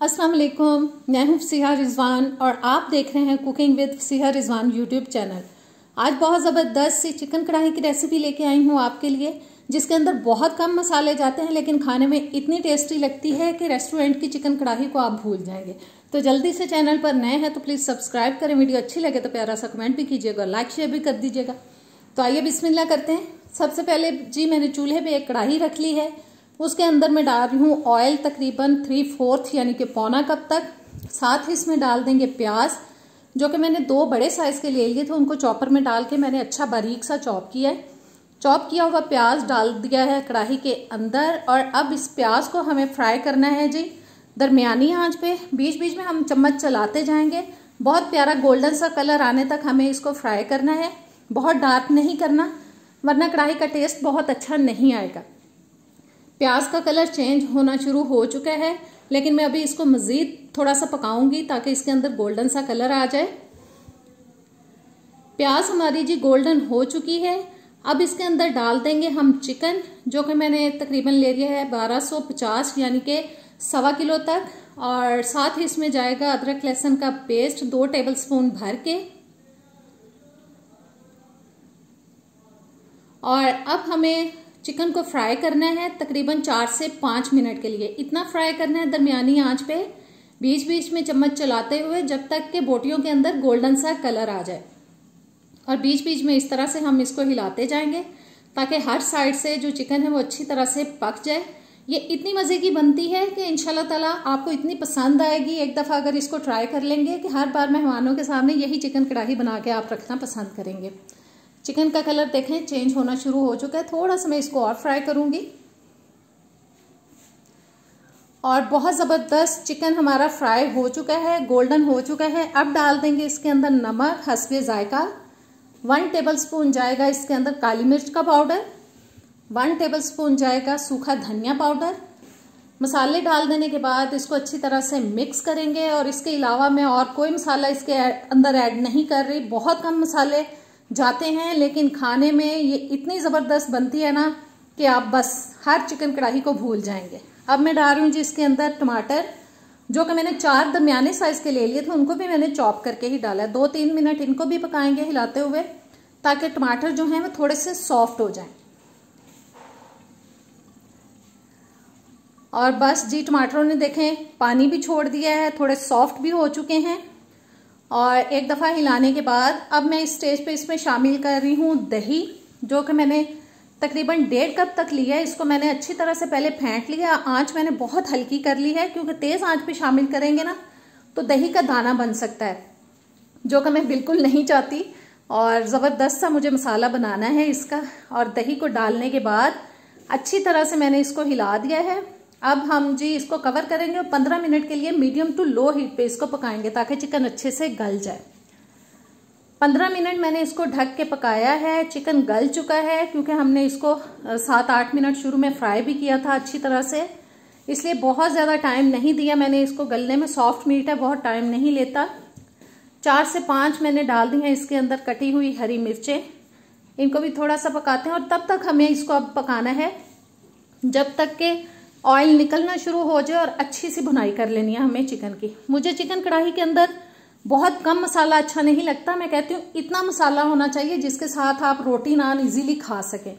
अस्सलाम वालेकुम, मैं हूँ फसीहा रिजवान और आप देख रहे हैं cooking with Fasiha Rizwan YouTube channel. आज बहुत ज़बरदस्त सी चिकन कढ़ाई की रेसिपी लेके आई हूँ आपके लिए, जिसके अंदर बहुत कम मसाले जाते हैं लेकिन खाने में इतनी टेस्टी लगती है कि रेस्टोरेंट की चिकन कढ़ाई को आप भूल जाएंगे। तो जल्दी से चैनल पर नए हैं तो प्लीज़ सब्सक्राइब करें, वीडियो अच्छी लगे तो प्यारा सा कमेंट भी कीजिएगा, लाइक शेयर भी कर दीजिएगा। तो आइए बिस्मिल्लाह करते हैं। सबसे पहले जी मैंने चूल्हे पर एक कढ़ाई रख ली है, उसके अंदर मैं डाल रही हूँ ऑयल तकरीबन 3/4 यानी कि पौना कप तक। साथ ही इसमें डाल देंगे प्याज, जो कि मैंने 2 बड़े साइज के ले लिए थे, उनको चॉपर में डाल के मैंने अच्छा बारीक सा चॉप किया है। चॉप किया हुआ प्याज डाल दिया है कढ़ाई के अंदर और अब इस प्याज को हमें फ्राई करना है जी दरमियानी आंच पे। बीच बीच में हम चम्मच चलाते जाएंगे, बहुत प्यारा गोल्डन सा कलर आने तक हमें इसको फ्राई करना है। बहुत डार्क नहीं करना वरना कढ़ाई का टेस्ट बहुत अच्छा नहीं आएगा। प्याज का कलर चेंज होना शुरू हो चुका है, लेकिन मैं अभी इसको मजीद थोड़ा सा पकाऊंगी ताकि इसके अंदर गोल्डन सा कलर आ जाए। प्याज हमारी जी गोल्डन हो चुकी है। अब इसके अंदर डाल देंगे हम चिकन, जो कि मैंने तकरीबन ले लिया है 1250 यानी कि 1.25 किलो तक। और साथ ही इसमें जाएगा अदरक लहसुन का पेस्ट 2 टेबलस्पून भर के। और अब हमें चिकन को फ्राई करना है तकरीबन 4 से 5 मिनट के लिए। इतना फ्राई करना है दरमियानी आंच पे, बीच बीच में चम्मच चलाते हुए, जब तक के बोटियों के अंदर गोल्डन सा कलर आ जाए। और बीच बीच में इस तरह से हम इसको हिलाते जाएंगे ताकि हर साइड से जो चिकन है वो अच्छी तरह से पक जाए। ये इतनी मजे की बनती है कि इंशाल्लाह ताला आपको इतनी पसंद आएगी एक दफा अगर इसको ट्राई कर लेंगे कि हर बार मेहमानों के सामने यही चिकन कढ़ाई बना के आप रखना पसंद करेंगे। चिकन का कलर देखें चेंज होना शुरू हो चुका है, थोड़ा सा मैं इसको और फ्राई करूंगी। और बहुत ज़बरदस्त चिकन हमारा फ्राई हो चुका है, गोल्डन हो चुका है। अब डाल देंगे इसके अंदर नमक हस्बे जायका। 1 टेबलस्पून जाएगा इसके अंदर काली मिर्च का पाउडर, 1 टेबलस्पून जाएगा सूखा धनिया पाउडर। मसाले डाल देने के बाद इसको अच्छी तरह से मिक्स करेंगे। और इसके अलावा मैं और कोई मसाला इसके अंदर ऐड नहीं कर रही। बहुत कम मसाले जाते हैं लेकिन खाने में ये इतनी ज़बरदस्त बनती है ना कि आप बस हर चिकन कढ़ाई को भूल जाएंगे। अब मैं डाल रही हूँ जी इसके अंदर टमाटर, जो कि मैंने 4 दरमियाने साइज के ले लिए थे, उनको भी मैंने चॉप करके ही डाला है। 2-3 मिनट इनको भी पकाएंगे हिलाते हुए ताकि टमाटर जो हैं वो थोड़े से सॉफ्ट हो जाएं। और बस जी टमाटरों ने देखें पानी भी छोड़ दिया है, थोड़े सॉफ्ट भी हो चुके हैं। और एक दफ़ा हिलाने के बाद अब मैं इस स्टेज पे इसमें शामिल कर रही हूँ दही, जो कि मैंने तकरीबन 1.5 कप तक लिया है। इसको मैंने अच्छी तरह से पहले फेंट लिया। आंच मैंने बहुत हल्की कर ली है क्योंकि तेज़ आंच पे शामिल करेंगे ना तो दही का दाना बन सकता है, जो कि मैं बिल्कुल नहीं चाहती। और ज़बरदस्त सा मुझे मसाला बनाना है इसका। और दही को डालने के बाद अच्छी तरह से मैंने इसको हिला दिया है। अब हम जी इसको कवर करेंगे और 15 मिनट के लिए मीडियम टू लो हीट पे इसको पकाएंगे ताकि चिकन अच्छे से गल जाए। 15 मिनट मैंने इसको ढक के पकाया है। चिकन गल चुका है क्योंकि हमने इसको 7-8 मिनट शुरू में फ्राई भी किया था अच्छी तरह से, इसलिए बहुत ज़्यादा टाइम नहीं दिया मैंने इसको गलने में। सॉफ्ट मीट है, बहुत टाइम नहीं लेता। 4 से 5 मैंने डाल दी हैं इसके अंदर कटी हुई हरी मिर्चें। इनको भी थोड़ा सा पकाते हैं और तब तक हमें इसको अब पकाना है जब तक के ऑयल निकलना शुरू हो जाए और अच्छी सी भुनाई कर लेनी है हमें चिकन की। मुझे चिकन कढ़ाई के अंदर बहुत कम मसाला अच्छा नहीं लगता। मैं कहती हूँ इतना मसाला होना चाहिए जिसके साथ आप रोटी नान इजीली खा सकें।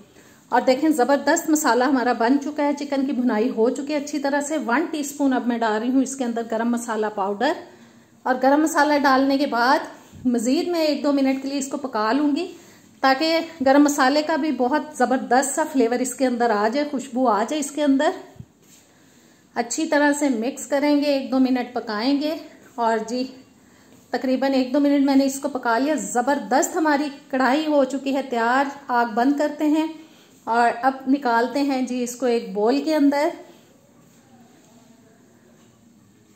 और देखें ज़बरदस्त मसाला हमारा बन चुका है, चिकन की भुनाई हो चुकी है अच्छी तरह से। 1 टीस्पून अब मैं डाल रही हूँ इसके अंदर गरम मसाला पाउडर। और गरम मसाला डालने के बाद मज़ीद मैं 1-2 मिनट के लिए इसको पका लूँगी ताकि गरम मसाले का भी बहुत ज़बरदस्त सा फ्लेवर इसके अंदर आ जाए, खुशबू आ जाए इसके अंदर। अच्छी तरह से मिक्स करेंगे, 1-2 मिनट पकाएंगे। और जी तकरीबन 1-2 मिनट मैंने इसको पका लिया। ज़बरदस्त हमारी कढ़ाई हो चुकी है तैयार। आग बंद करते हैं और अब निकालते हैं जी इसको एक बोल के अंदर।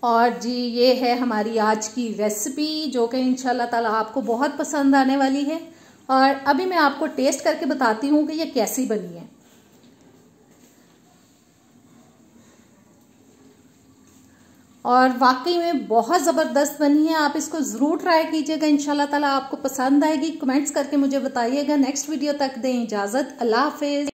और जी ये है हमारी आज की रेसिपी, जो कि इंशाल्लाह ताला आपको बहुत पसंद आने वाली है। और अभी मैं आपको टेस्ट करके बताती हूँ कि ये कैसी बनी है। और वाकई में बहुत ज़बरदस्त बनी है। आप इसको ज़रूर ट्राई कीजिएगा, इंशाल्लाह ताला आपको पसंद आएगी। कमेंट्स करके मुझे बताइएगा। नेक्स्ट वीडियो तक दें इजाज़त, अल्लाह हाफिज़।